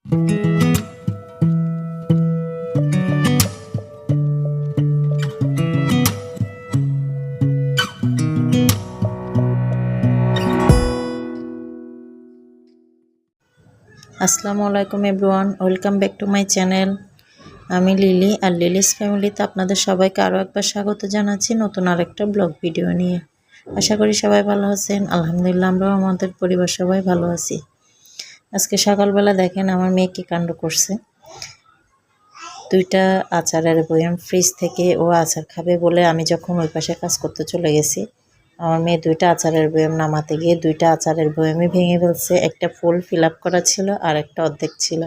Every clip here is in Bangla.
আসসালামু আলাইকুম everyone, welcome back to my channel. আমি লিলি আর লিলিস ফ্যামিলিতে আপনাদের সবাইকে আরও একবার স্বাগত জানাচ্ছি নতুন আরেকটা ব্লগ ভিডিও নিয়ে। আশা করি সবাই ভালো আছেন। আলহামদুলিল্লাহ, আমরাও আমাদের পরিবার সবাই ভালো আছি। আজকে সকালবেলা দেখেন আমার মেয়ে কী কাণ্ড করছে। দুইটা আচারের বয়াম ফ্রিজ থেকে ও আচার খাবে বলে আমি যখন ওই পাশে কাজ করতে চলে গেছি, আমার মেয়ে দুইটা আচারের বয়াম নামাতে গিয়ে দুইটা আচারের বয়ামই ভেঙে ফেলছে। একটা ফুল ফিল আপ করা ছিল আর একটা অর্ধেক ছিল।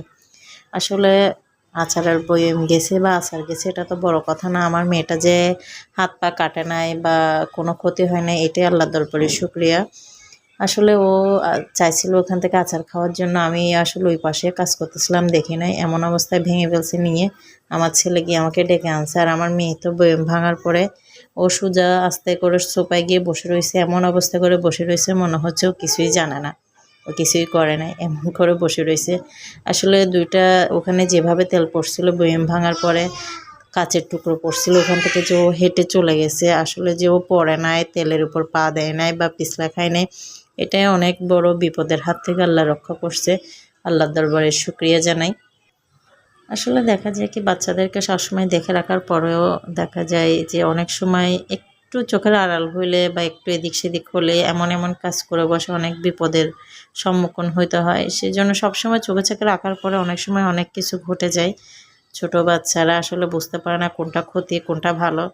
আসলে আচারের বয়াম গেছে বা আচার গেছে এটা তো বড় কথা না, আমার মেয়েটা যে হাত পা কাটে নাই বা কোনো ক্ষতি হয় নাই এটাই আল্লাহর দরবারে শুকরিয়া। আসলে ও চাইছিল ওখান থেকে আচার খাওয়ার জন্য, আমি আসলে ওই পাশে কাজ করতেছিলাম দেখি নাই, এমন অবস্থায় ভেঙে ফেলছে নিয়ে আমার ছেলে গিয়ে আমাকে ডেকে আনছে। আর আমার মেয়ে তো বয়াম ভাঙার পরে ও সোজা আস্তে করে সোফায় গিয়ে বসে রয়েছে, এমন অবস্থা করে বসে রয়েছে মনে হচ্ছে ও কিছুই জানে না, ও কিছুই করে নাই, এমন করে বসে রয়েছে। আসলে দুইটা ওখানে যেভাবে তেল পড়ছিল বয়াম ভাঙার পরে কাচের টুকরো পড়ছিল, ওখান থেকে যে ও হেঁটে চলে গেছে, আসলে যে ও পড়ে নাই, তেলের উপর পা দেয় নাই বা পিছলা খায় নাই, এটাই অনেক বড় বিপদের হাত থেকে আল্লাহ রক্ষা করছে। আল্লাহর দরবারে শুকরিয়া জানাই। আসলে দেখা যায় কি বাচ্চাদেরকে সবসময় দেখে রাখার পরেও দেখা যায় যে অনেক সময় একটু চোখের আড়াল হইলে বা একটু এদিক সেদিক হলে এমন এমন কাজ করে বসে অনেক বিপদের সম্মুখীন হইতে হয়। সেই জন্য সবসময় চোখে চোখে রাখার পরে অনেক সময় অনেক কিছু ঘটে যায়। ছোট বাচ্চারা আসলে বুঝতে পারে না কোনটা ক্ষতি কোনটা ভালো,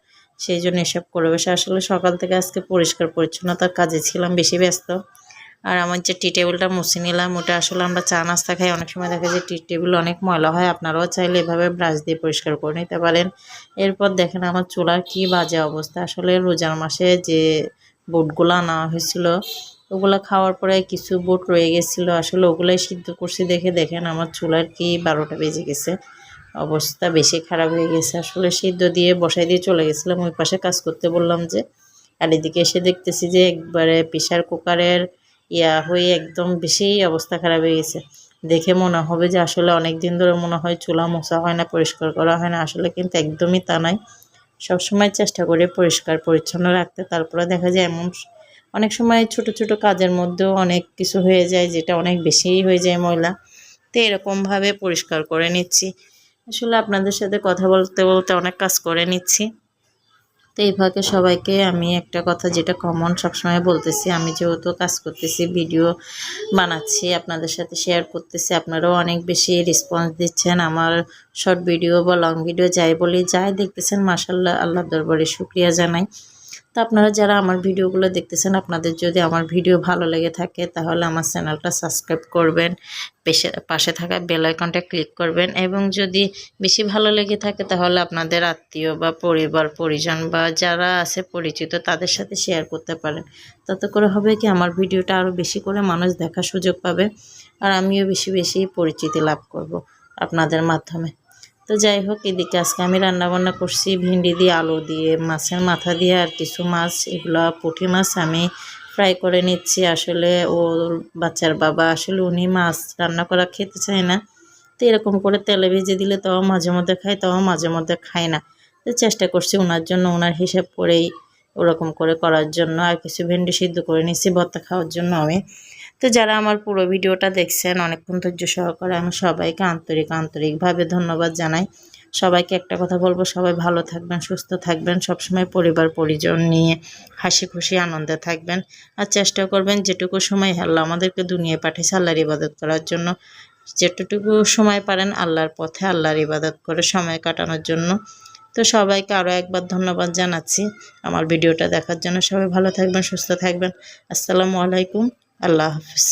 সেই জন্য এসব করে বসে। আসলে সকাল থেকে আজকে পরিষ্কার পরিচ্ছন্নতার কাজে ছিলাম বেশি ব্যস্ত। আর আমার যে টি টেবিলটা মুছে নিলাম, ওটা আসলে আমরা চা নাস্তা খাই, অনেক সময় দেখা যায় টি টেবিল অনেক ময়লা হয়, আপনারাও চাইলে এভাবে ব্রাশ দিয়ে পরিষ্কার করে নিতে পারেন। এরপর দেখেন আমার চুলার কি বাজে অবস্থা। আসলে রোজার মাসে যে বুটগুলো আনা হয়েছিল ওগুলো খাওয়ার পরে কিছু বুট রয়ে গেছিলো, আসলে ওগুলাই সিদ্ধ করছি দেখে দেখেন আমার চুলার কি 12টা বেজে গেছে, অবস্থা বেশি খারাপ হয়ে গেছে। আসলে সিদ্ধ দিয়ে বসাই দিয়ে চলে গেছিলাম ওই পাশে কাজ করতে বললাম যে, আর এদিকে এসে দেখতেছি যে একবারে প্রেশার কুকারের হয়ে একদম বেশি অবস্থা খারাপ হয়ে গেছে। দেখে মনে হবে যে আসলে অনেক দিন ধরে মনে হয় চুলা মোছা হয় না, পরিষ্কার করা হয় না, আসলে কিন্তু একদমই তা নয়। সবসময় চেষ্টা করি পরিষ্কার পরিচ্ছন্ন রাখতে, তারপরে দেখা যায় এমন অনেক সময় ছোট ছোট কাজের মধ্যেও অনেক কিছু হয়ে যায় যেটা অনেক বেশিই হয়ে যায় ময়লা, তো এরকমভাবে পরিষ্কার করে নিচ্ছি। আসলে আপনাদের সাথে কথা বলতে বলতে অনেক কাজ করে নিচ্ছি। তো এই ফাঁকে সবাইকে আমি একটা কথা যেটা কমন সবসময় বলতেছি, আমি যেহেতু কাজ করতেছি ভিডিও বানাচ্ছি আপনাদের সাথে শেয়ার করতেছি, আপনারাও অনেক বেশি রেসপন্স দিচ্ছেন আমার শর্ট ভিডিও বা লং ভিডিও যাই বলি যাই দেখতেছেন, মাশাআল্লাহ আল্লাহর দরবারে শুকরিয়া জানাই। তো আপনারা যারা আমার ভিডিওগুলো দেখতেছেন, আপনাদের যদি আমার ভিডিও ভালো লেগে থাকে তাহলে আমার চ্যানেলটা সাবস্ক্রাইব করবেন, পাশে থাকা বেল আইকনটা ক্লিক করবেন, এবং যদি বেশি ভালো লেগে থাকে তাহলে আপনাদের আত্মীয় বা পরিবার পরিজন বা যারা আছে পরিচিত তাদের সাথে শেয়ার করতে পারেন। তাতে করে হবে কি আমার ভিডিওটা আরও বেশি করে মানুষ দেখার সুযোগ পাবে, আর আমিও বেশি বেশি পরিচিতি লাভ করব আপনাদের মাধ্যমে। তো যাই হোক, এদিকে আজকে আমি রান্নাবান্না করছি ভিন্ডি দিয়ে, আলু দিয়ে, মাছের মাথা দিয়ে আর কিছু মাছ, এগুলো পুঁটি মাছ আমি ফ্রাই করে নিচ্ছি। আসলে ওর বাচ্চার বাবা আসলে উনি মাছ রান্না করা খেতে চায় না, তো এরকম করে তেলে ভেজে দিলে তাও মাঝে মধ্যে খায়, তাও মাঝে মধ্যে খায় না। তো চেষ্টা করছি ওনার জন্য, ওনার হিসাব করেই ওরকম করে করার জন্য। আর কিছু ভেন্ডি সিদ্ধ করে নিচ্ছি ভর্তা খাওয়ার জন্য আমি। তো যারা আমার পুরো ভিডিওটা দেখছেন অনেকক্ষণ ধৈর্য সহকারে, আমি সবাইকে আন্তরিকভাবে ধন্যবাদ জানাই। সবাইকে একটা কথা বলবো, সবাই ভালো থাকবেন, সুস্থ থাকবেন, সবসময় পরিবার পরিজন নিয়ে হাসি খুশি আনন্দে থাকবেন। আর চেষ্টা করবেন যেটুকু সময় আল্লাহ আমাদেরকে দুনিয়ায় পাঠিয়েছে আল্লাহর ইবাদত করার জন্য, যেটুকু সময় পারেন আল্লাহর পথে আল্লাহর ইবাদত করে সময় কাটানোর জন্য। তো সবাইকে আরও একবার ধন্যবাদ জানাচ্ছি আমার ভিডিওটা দেখার জন্য। সবাই ভালো থাকবেন, সুস্থ থাকবেন। আসসালামু আলাইকুম, আল্লাহ হাফিজ।